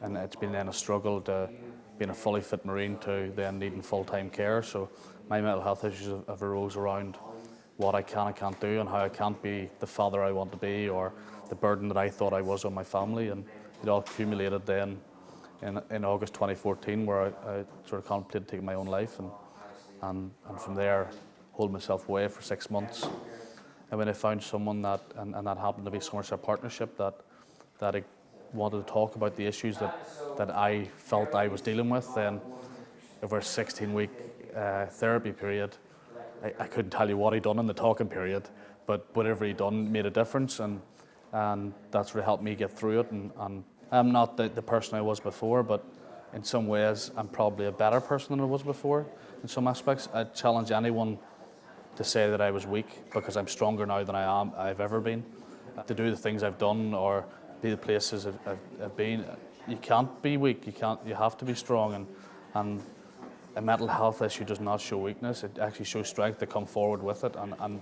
and it's been then a struggle to being a fully fit Marine to then needing full-time care. So my mental health issues have arose around what I can and can't do and how I can't be the father I want to be, or the burden that I thought I was on my family. And it all accumulated then in August 2014, where I sort of contemplated taking my own life, and from there hold myself away for 6 months. And when I found someone that, and that happened to be Somerset Partnership, that I wanted to talk about the issues that I felt I was dealing with, then over a 16-week therapy period, I couldn't tell you what he'd done in the talking period, but whatever he'd done made a difference, and that's what helped me get through it. And I'm not the person I was before, but in some ways I'm probably a better person than I was before in some aspects. I challenge anyone to say that I was weak, because I'm stronger now than I've ever been. To do the things I've done or be the places I've been, you can't be weak. You have to be strong, and a mental health issue does not show weakness. It actually shows strength to come forward with it and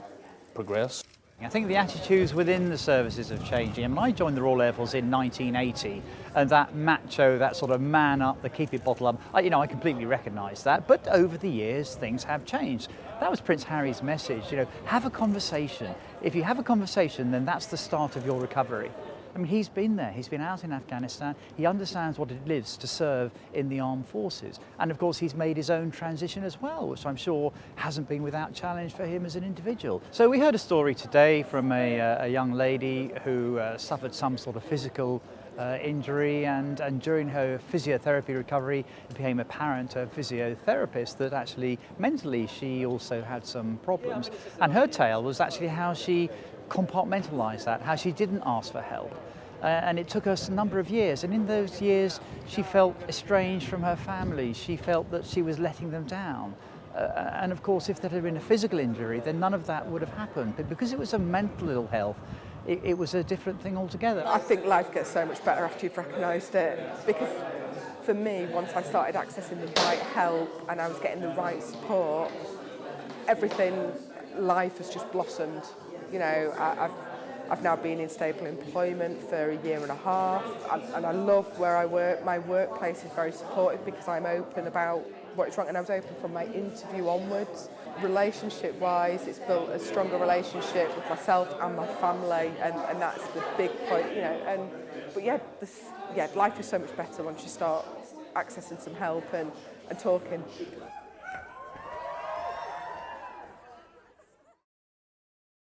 progress. I think the attitudes within the services have changed. And I joined the Royal Air Force in 1980, and that macho, that sort of man up, the keep it bottle up, I completely recognise that. But over the years, things have changed. That was Prince Harry's message, have a conversation. If you have a conversation, then that's the start of your recovery. I mean, he's been there, he's been out in Afghanistan, he understands what it is to serve in the armed forces. And of course, he's made his own transition as well, which I'm sure hasn't been without challenge for him as an individual. So we heard a story today from a young lady who suffered some sort of physical injury, and during her physiotherapy recovery, it became apparent to a physiotherapist that actually mentally she also had some problems. And her tale was actually how she compartmentalised that, how she didn't ask for help. And it took us a number of years, and in those years she felt estranged from her family. She felt that she was letting them down. And of course, if there had been a physical injury, then none of that would have happened. But because it was a mental ill health, it was a different thing altogether. I think life gets so much better after you've recognised it, because for me, once I started accessing the right help and I was getting the right support, everything, life has just blossomed. I've now been in stable employment for a year and a half, and I love where I work. My workplace is very supportive because I'm open about what is wrong, and I was open from my interview onwards. Relationship-wise, it's built a stronger relationship with myself and my family, and that's the big point, But life is so much better once you start accessing some help and talking.